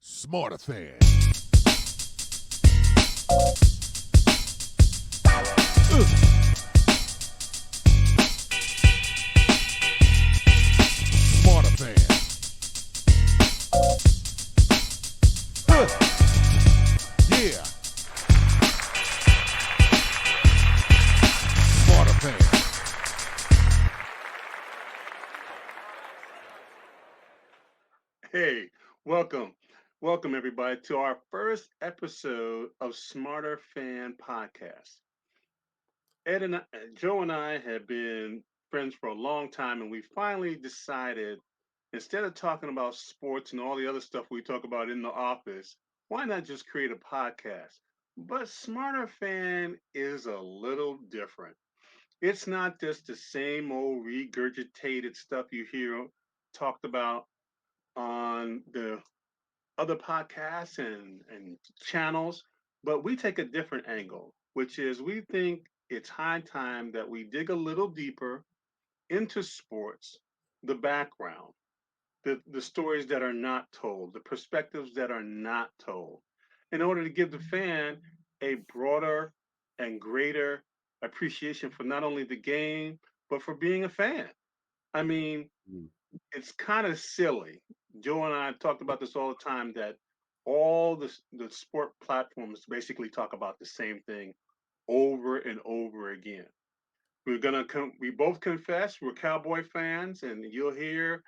Smarterfan. Smarterfan. Yeah. Smarterfan. Hey, welcome. Welcome everybody to our first episode of Smarter Fan Podcast. Joe and I have been friends for a long time, and we finally decided instead of talking about sports and all the other stuff we talk about in the office, why not just create a podcast? But Smarter Fan is a little different. It's not just the same old regurgitated stuff you hear talked about on the other podcasts and channels, but we take a different angle, which is we think it's high time that we dig a little deeper into sports, the background, the stories that are not told, the perspectives that are not told, in order to give the fan a broader and greater appreciation for not only the game, but for being a fan. I mean, Mm. it's kind of silly. Joe and I have talked about this all the time that all the sport platforms basically talk about the same thing over and over again. We both confess we're Cowboy fans, and you'll hear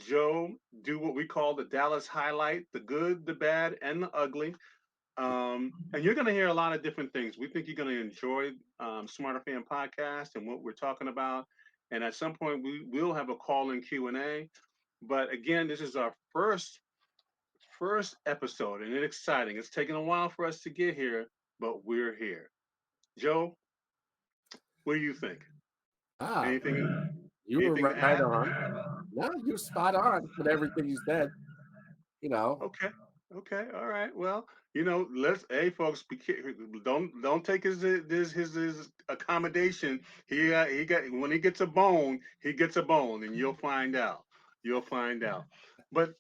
Joe do what we call the Dallas highlight: the good, the bad, and the ugly. And you're going to hear a lot of different things. We think you're going to enjoy Smarter Fan podcast and what we're talking about. And at some point, we will have a call in Q&A. But again, this is our first episode, and it's exciting. It's taken a while for us to get here, but we're here. Joe, what do you think? Ah, Anything you were anything to right add? on. No, you're spot on with everything you said. You know, Okay. Okay. All right. Well, let's hey folks, don't take his accommodation. He got when he gets a bone, he gets a bone, and you'll find out. You'll find out. But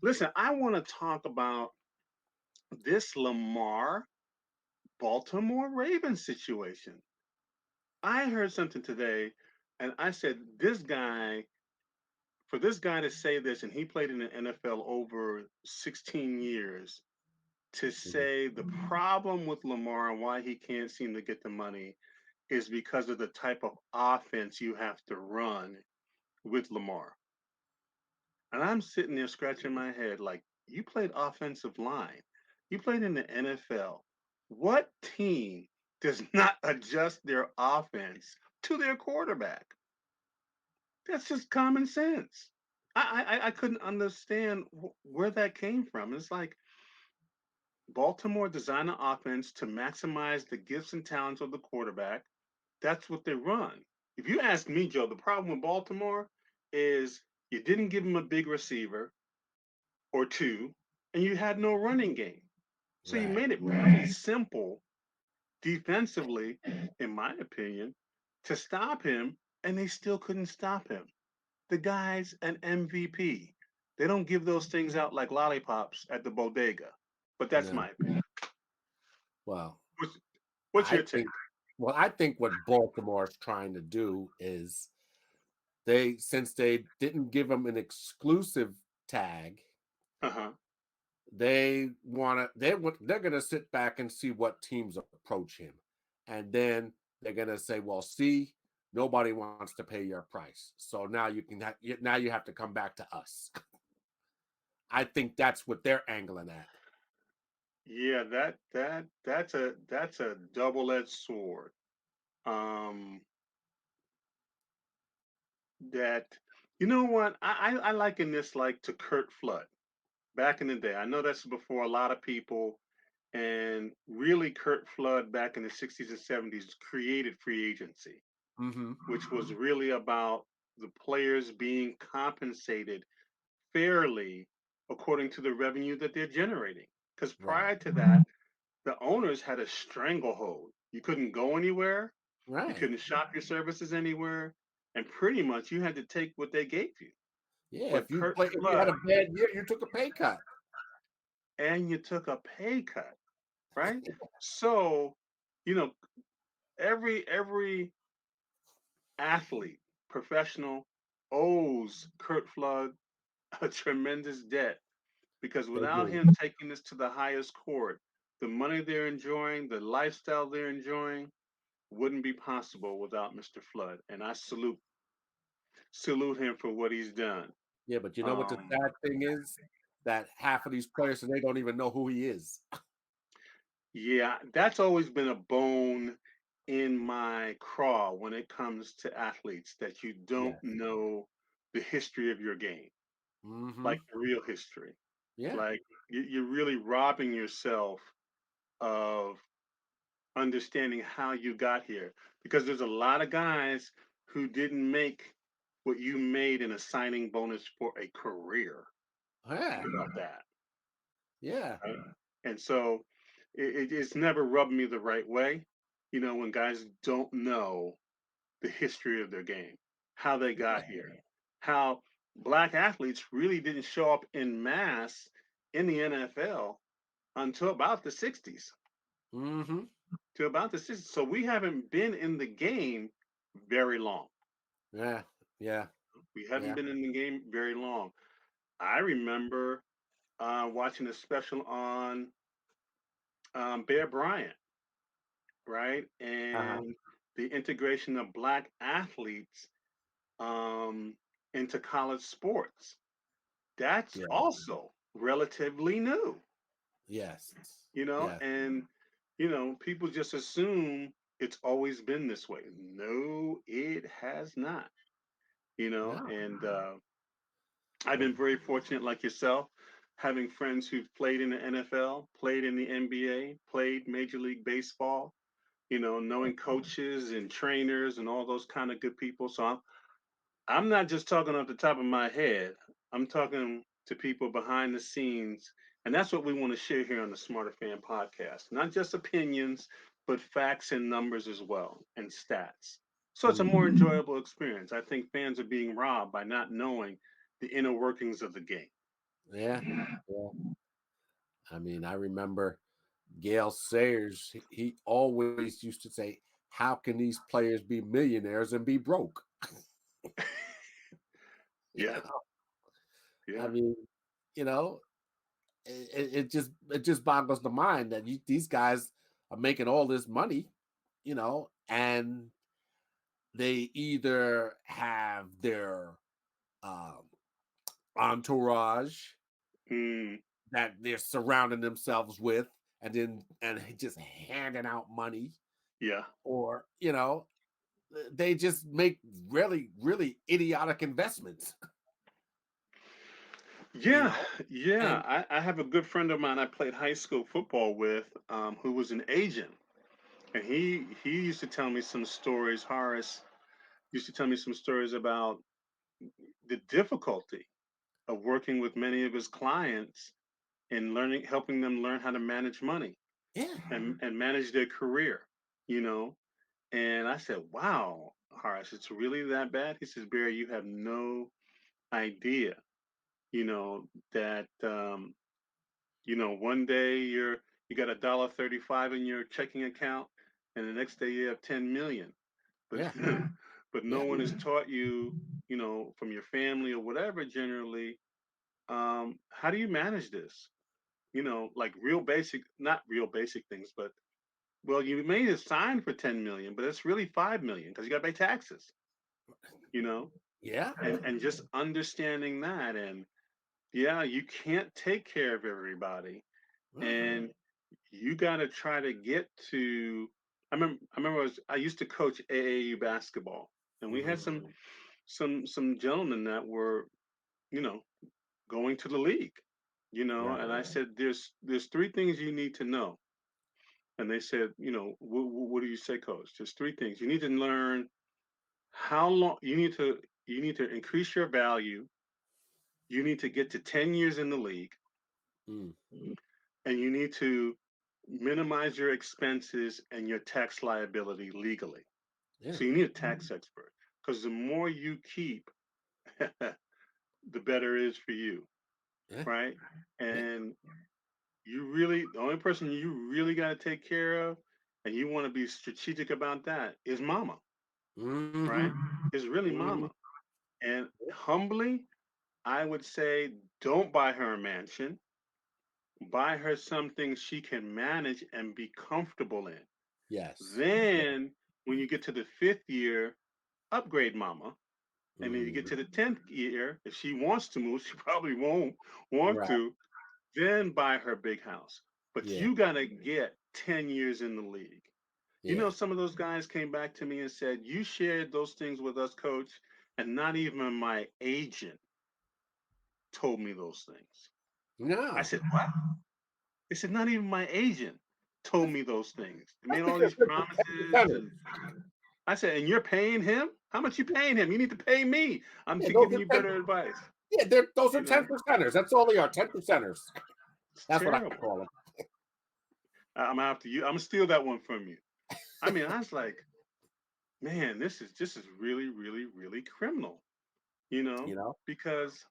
listen, I want to talk about this Lamar Baltimore Ravens situation. I heard something today, and I said for this guy to say this, and he played in the NFL over 16 years to Mhm. say the problem with Lamar and why he can't seem to get the money is because of the type of offense you have to run with Lamar. And I'm sitting there scratching my head like, you played offensive line, you played in the NFL. What team does not adjust their offense to their quarterback? That's just common sense. I couldn't understand where that came from. It's like Baltimore designed an offense to maximize the gifts and talents of the quarterback. That's what they run. If you ask me, Joe, the problem with Baltimore is you didn't give him a big receiver or two, and you had no running game. So you Right. made it pretty simple defensively, in my opinion, to stop him, and they still couldn't stop him. The guy's an MVP. They don't give those things out like lollipops at the bodega. But that's No. my opinion. Well, What's, what's I your take? think. Well, I think what Baltimore's trying to do is since they didn't give him an exclusive tag, Uh huh. they're gonna sit back and see what teams approach him, and then they're gonna say, well, see, nobody wants to pay your price, so now now you have to come back to us. I think that's what they're angling at. Yeah, that's a double-edged sword. Um, that you know what I liken this like to Kurt Flood back in the day. I know that's before a lot of people, and really Kurt Flood back in the 60s and 70s created free agency, Mm-hmm. which was really about the players being compensated fairly according to the revenue that they're generating. Because Right. prior to that, the owners had a stranglehold. You couldn't go anywhere, you Right. couldn't shop your services anywhere, and pretty much you had to take what they gave you. Yeah. But Kurt If you had Flood, a bad year, you took a pay cut. and you took a pay cut, right? So, you know, every athlete, professional, owes Kurt Flood a tremendous debt because They without do. him taking this to the highest court, the money they're enjoying, the lifestyle they're enjoying, wouldn't be possible without Mr. Flood. And I salute him for what he's done. Yeah, but you know what the Um, sad thing is? That half of these players, they don't even know who he is. yeah, that's always been a bone in my craw when it comes to athletes that you don't Yes. know the history of your game, Mm-hmm. like the real history. Yeah. Like you're really robbing yourself of understanding how you got here because there's a lot of guys who didn't make what you made in a signing bonus for a career. Yeah. Think about that, Yeah. right? And so it's never rubbed me the right way, when guys don't know the history of their game, how they got here, how black athletes really didn't show up in mass in the NFL until about the 60s. Mm-hmm. To about the 60s. So we haven't been in the game very long. Yeah. Yeah. We haven't Yeah. been in the game very long. I remember watching a special on Bear Bryant, right? Uh-huh. And the integration of black athletes um, into college sports. That's Yeah. also relatively new, Yes. Yes. and people just assume it's always been this way. No, it has not. No. And I've But been very fortunate, like yourself, having friends who've played in the NFL, played in the NBA, played Major League Baseball. Knowing coaches and trainers and all those kind of good people. So I'm not just talking off the top of my head. I'm talking to people behind the scenes. And that's what we want to share here on the Smarter Fan podcast. Not just opinions, but facts and numbers as well, and stats. So it's a more mm, enjoyable experience. I think fans are being robbed by not knowing the inner workings of the game. yeah. Yeah. I mean, I remember Gail Sayers, he always used to say, how can these players be millionaires and be broke? You Yeah, know, I yeah. mean, you know, it just boggles the mind that these guys are making all this money, and they either have their um, entourage Mm, that they're surrounding themselves with, and just handing out money, yeah. or they just make really really idiotic investments. you Yeah, know, yeah. and I have a good friend of mine I played high school football with, who was an agent. And he used to tell me some stories. Horace used to tell me some stories about the difficulty of working with many of his clients and helping them learn how to manage money yeah, and manage their career, you know. And I said, "Wow, Horace, it's really that bad?" He says, "Barry, you have no idea, that one day you got $1.35 in your checking account, and the next day you have 10 million. But yeah, but no yeah, one has taught you, from your family or whatever generally, how do you manage this? Like real basic, not real basic things, but well, you made a sign for 10 million, but it's really 5 million because you got to pay taxes, you know, yeah. and just understanding that, and yeah, you can't take care of everybody, Uh-huh. and you got to try to get to. I remember I used to coach AAU basketball, and we had Hmm. some gentlemen that were, you know, going to the league, Yeah, and I said, there's three things you need to know. And they said, what do you say, coach? There's three things. You need to learn how long you need to increase your value. You need to get to 10 years in the league, mm, and you need to minimize your expenses and your tax liability legally. yeah, So you need a tax expert because the more you keep, the better it is for you, yeah, right? yeah, And the only person you really got to take care of, and you want to be strategic about that, is mama, Mm-hmm. right? Is really Mm-hmm. mama. And humbly, I would say, don't buy her a mansion. Buy her something she can manage and be comfortable in. Yes. Yeah. Then, when you get to the fifth year, upgrade mama. And then you get Mm. to the 10th year, if she wants to move, she probably won't want Right. to, then buy her big house. But Yeah. you got to get 10 years in the league. You know, Yeah. some of those guys came back to me and said, "You shared those things with us, coach, and not even my agent told me those things." I No. said, "What?" They said, "Not even my agent told me those things. They I made think all they're these good promises." percenters. And I said, "And you're paying him? How much you paying him? You need to pay me. I'm Yeah, to those giving are you 10. better advice." Yeah, those are You know, 10%ers. That's all they are, 10%ers. it's That's what I terrible. call them. I'm gonna have to. I'm gonna steal that one from you. I mean, I was like, man, this is really, really, really criminal. You know, You know? because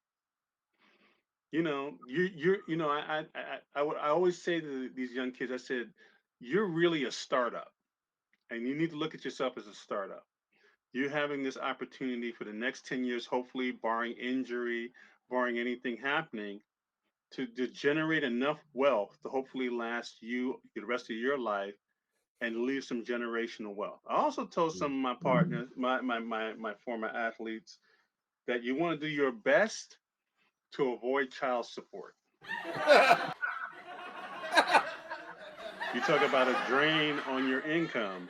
I always say to these young kids, I said, you're really a startup, and you need to look at yourself as a startup. You're having this opportunity for the next 10 years, hopefully, barring injury, barring anything happening, to generate enough wealth to hopefully last you the rest of your life and leave some generational wealth. I also told some Mm. of my partners, my former athletes, that you want to do your best to avoid child support. You talk about a drain on your income,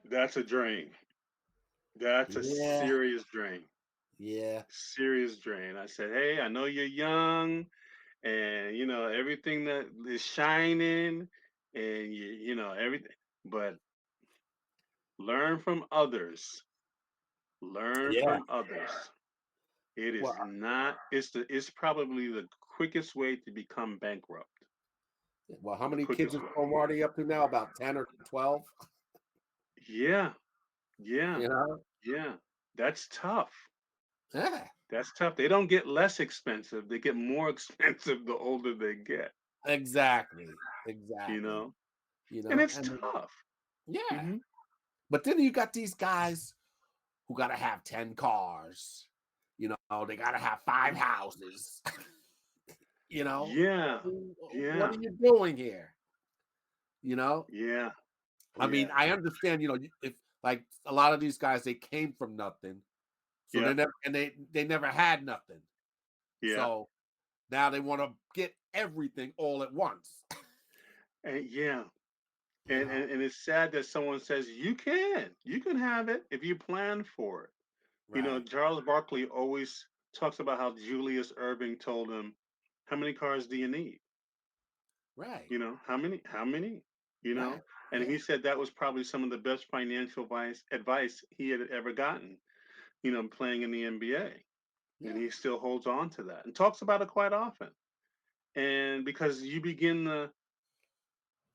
that's a drain. That's a Yeah. serious drain. Yeah. Serious drain. I said, hey, I know you're young and everything that is shining and everything, but learn from others. Learn Yeah. from others. It Well, is not, it's probably the quickest way to become bankrupt. how The many kids quickest is way. Marty up to now? About 10 or 12? Yeah, yeah, You know? yeah. That's tough. Yeah. That's tough. They don't get less expensive. They get more expensive the older they get, Exactly. you Exactly. know? You And know? it's And tough. yeah. Hmm. But then you got these guys who got to have 10 cars. You know, they got to have 5 houses. You know, Yeah, what yeah, are you doing here? You know, yeah, I mean, yeah, I understand, if like a lot of these guys, they came from nothing. So yeah, they never had nothing. yeah. So now they want to get everything all at once. And yeah. You know, And it's sad that someone says you can have it if you plan for it. right, Charles Barkley always talks about how Julius Erving told him, "How many cars do you need? right, How many? You right. know." And Yeah, he said that was probably some of the best financial advice he had ever gotten. Playing in the NBA, and yeah, he still holds on to that and talks about it quite often. And because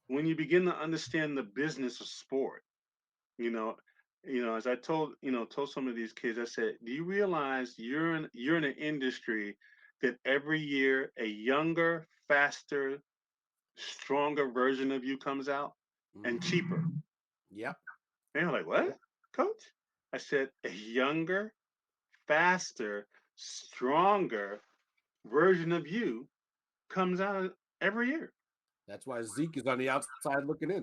when you begin to understand the business of sport, you know as I told some of these kids, I said, do you realize you're in an industry that every year a younger, faster, stronger version of you comes out, and hmm, cheaper? yep, And they're like, what, coach? I said, a younger, faster, stronger version of you comes out every year. that's why Zeke is on the outside looking in,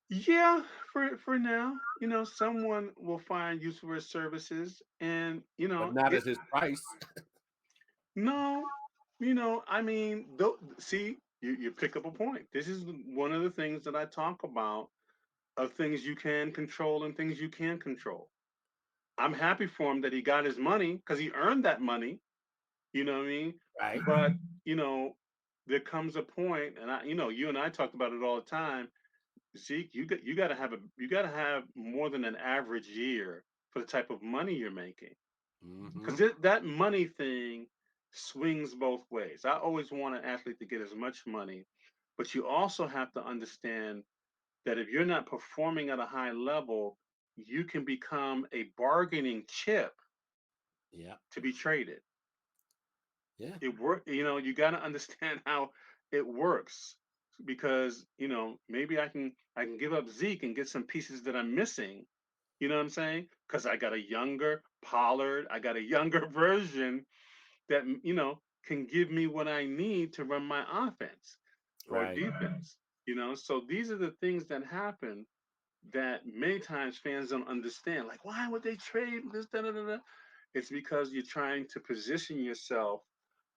Yeah, for now, someone will find use for his services, and but not it at his price. no, I mean, see, you pick up a point. This is one of the things that I talk about, of things you can control and things you can't control. I'm happy for him that he got his money because he earned that money. You know what I mean? Right, But you know, there comes a point, and you and I talked about it all the time. Zeke, you got to have more than an average year for the type of money you're making, hmm, because that money thing swings both ways. I always want an athlete to get as much money, but you also have to understand that if you're not performing at a high level, you can become a bargaining chip yeah, to be traded. Yeah. It work. You got to understand how it works because maybe I can give up Zeke and get some pieces that I'm missing. You know what I'm saying? Because I got a younger Pollard, I got a younger version that can give me what I need to run my offense or Right. defense. So these are the things that happen that many times fans don't understand. Like, why would they trade this? Da, da, da, da? It's because you're trying to position yourself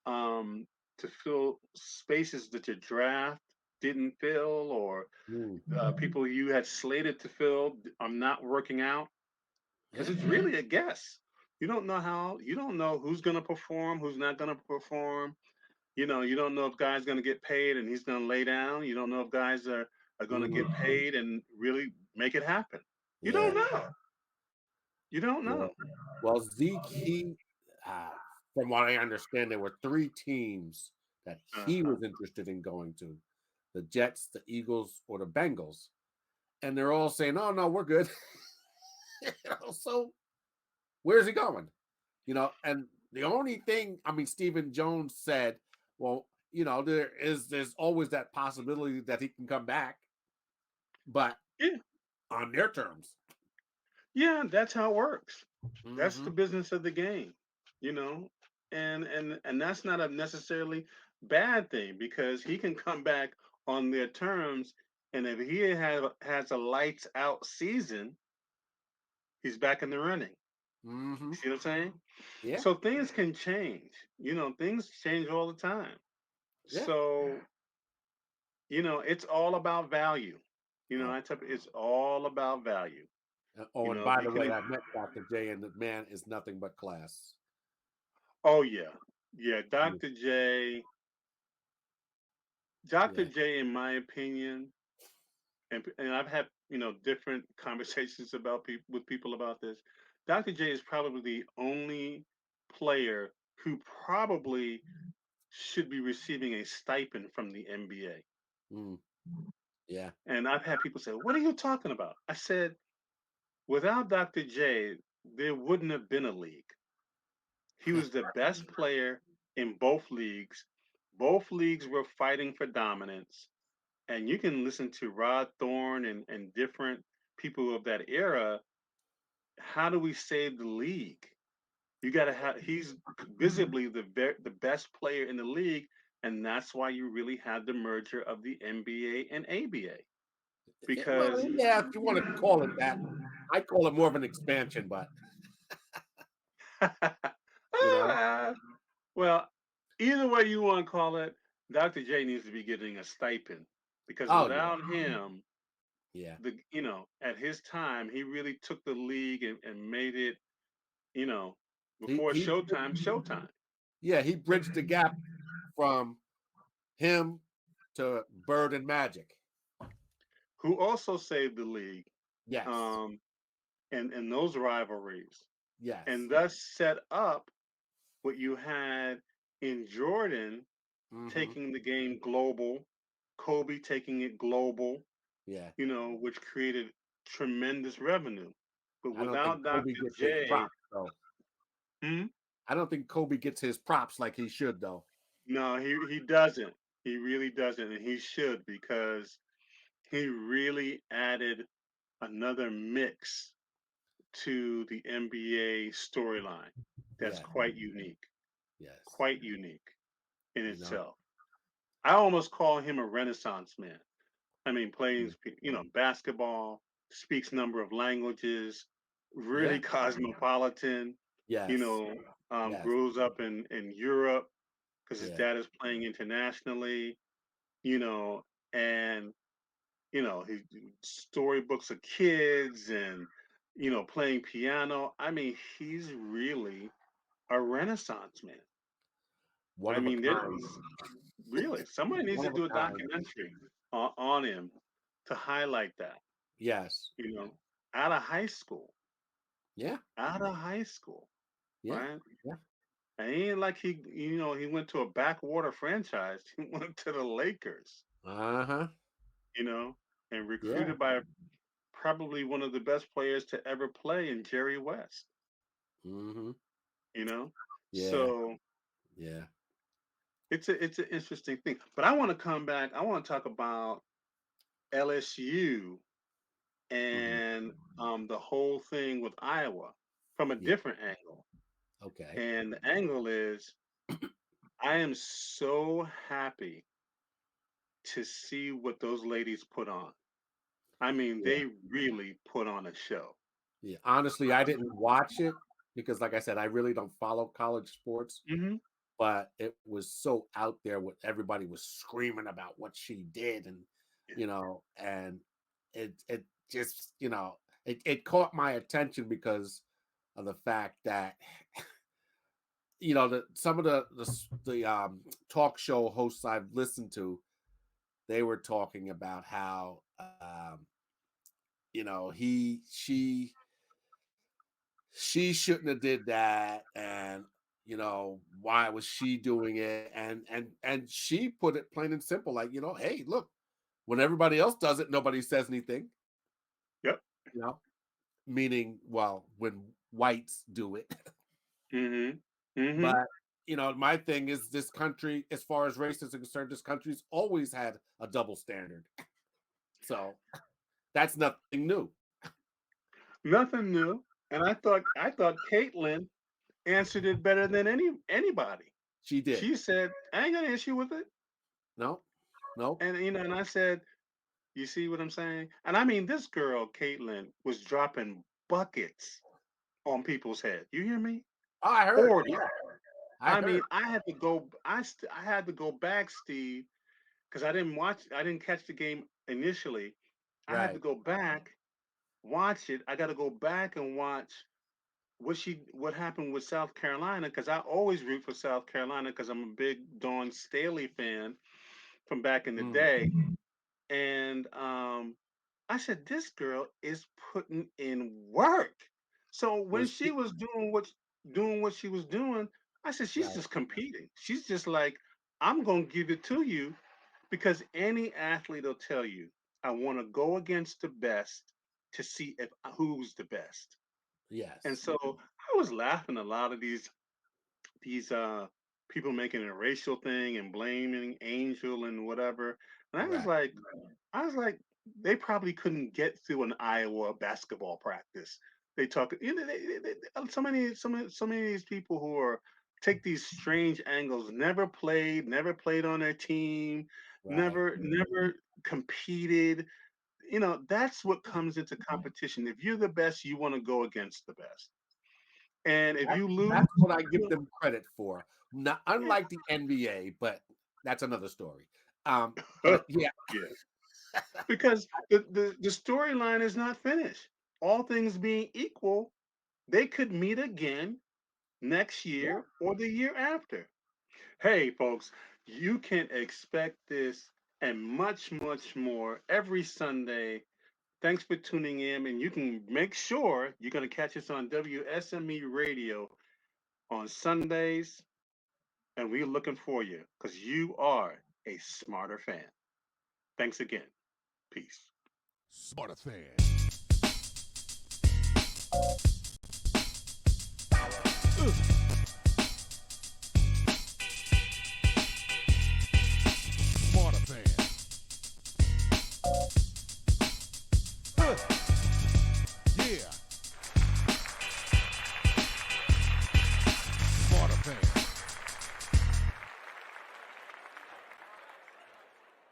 um, to fill spaces that your draft didn't fill, or Mm. people you had slated to fill are not working out. Because Yeah. it's really a guess. You don't know who's going to perform, who's not going to perform. You don't know if guy's going to get paid and he's going to lay down. You don't know if guys are going to get Mhm. paid and really make it happen. You Yeah. don't know. You don't Yeah. know. Well, Zeke, uh, from what I understand, there were three teams that he Uh-huh. was interested in going to: the Jets, the Eagles, or the Bengals. And they're all saying, "Oh no, we're good." So where's he going? And the only thing, I mean, Stephen Jones said, "Well, there's always that possibility that he can come back, but Yeah. on their terms." Yeah, that's how it works. That's the Hmm. business of the game, you know. And that's not a necessarily bad thing because he can come back on their terms, and if he has a lights out season, he's back in the running. Hmm. You see what I'm saying? Yeah. So things can change. Things change all the time. Yeah. So, it's all about value. Oh, I tell you, it's all about value. oh, and If by you the way, can, I met Dr. J, and the man is nothing but class. oh yeah, yeah, Mm. Dr. Yeah. J, in my opinion, and I've had different conversations about people with people about this. Dr. J is probably the only player who probably should be receiving a stipend from the NBA. Mm. Yeah. And I've had people say, "What are you talking about?" I said, "Without Dr. J, there wouldn't have been a league. He was the best player in both leagues. Both leagues were fighting for dominance." And you can listen to Rod Thorne and different people of that era. How do we save the league? You got to have. He's visibly the best player in the league, and that's why you really had the merger of the NBA and ABA Well, because. yeah, if you want to call it that, I call it more of an expansion, but you know, Ah, well, either way you want to call it, Dr. J needs to be getting a stipend because oh yeah, without him, yeah. at his time, he really took the league and made it you know, He before he Showtime, Showtime, yeah, he bridged the gap from him to Bird and Magic. who also saved the league Yes, um, and those rivalries, yes. and thus set up what you had in Jordan Mm-hmm. taking the game global, Kobe taking it global, Yeah. which created tremendous revenue. But I don't think without Kobe Dr. gets his J, props though. hmm, I don't think Kobe gets his props like he should though. no, he doesn't. He really doesn't, and he should because he really added another mix to the NBA storyline that's Yeah. quite unique, Yes. quite unique in You know. itself. I almost call him a renaissance man. I mean, Mm. plays, basketball, speaks number of languages, really Yeah. cosmopolitan, you Yes. know, Yes. grows up in Europe because his Yeah. dad is playing internationally, you know, and he storybooks of kids and playing piano. I mean, he's really a renaissance man. One I of a mean, kind. really somebody needs One to of a do a kind. documentary on him to highlight that. Yes. You know, out of high school, Yeah. out of high school, Yeah. right? Yeah. And it ain't like he went to a backwater franchise. He went to the Lakers, Uh-huh. you know, and Yeah. recruited by probably one of the best players to ever play in Jerry West. Mm-hmm. You know, Yeah. so Yeah. it's an interesting thing. But I want to come back. I want to talk about LSU Mhm. and the whole thing with Iowa from a Yeah. different angle. Okay. And the angle is I am so happy to see what those ladies put on. I mean, Yeah. they really put on a show. Yeah. Honestly, I didn't watch it because, like I said, I really don't follow college sports. Hmm. But it was so out there. What everybody was screaming about what she did, and Yeah. and it just it caught my attention because of the fact that some of the talk show hosts I've listened to, they were talking about how he she shouldn't have did that, and why was she doing it, and she put it plain and simple, like, hey, look, when everybody else does it, nobody says anything. Yep. you know Meaning, well, when whites do it. Hmm. Hmm. But my thing is, this country, as far as race is concerned, this country's always had a double standard. So that's nothing new. Nothing new. And I thought Caitlin answered it better than anybody. She did. She said, "I ain't got an issue with it," No, no. and and I said, "You see what I'm saying?" And I mean, this girl Caitlin was dropping buckets on people's head. You hear me? I heard. Order. Yeah, I I mean, heard. I had to go. I had to go back, Steve, because I didn't watch. I didn't catch the game initially. I had to Right. go back, watch it. I got to go back and watch what happened with South Carolina, because I always root for South Carolina because I'm a big Dawn Staley fan from back in the Mm. day. And I said, this girl is putting in work. So when Was she she was doing what she was doing, I said, she's right? just competing. She's just like, I'm gonna give it to you, because any athlete will tell you, I want to go against the best to see if who's the best. And Yes. so I was laughing a lot of these people making it a racial thing and blaming Angel and whatever. And Right. I was like, they probably couldn't get through an Iowa basketball practice. They talk, so many of these people who are take these strange angles, never played on their team, Right. never competed. That's what comes into competition. If you're the best, you want to go against the best. And if you lose, That's what I give you them credit for. Not yeah, unlike the NBA, but that's another story. But yeah, yeah. Because the storyline is not finished. All things being equal, they could meet again next yeah, year or the year after. Hey, folks, you can expect this and much, much more every Sunday. Thanks for tuning in, and you can make sure you're going to catch us on WSME Radio on Sundays, and we're looking for you because you are a smarter fan. Thanks again. Peace. Smarterfan. Smarterfan. Yeah. Smarterfan.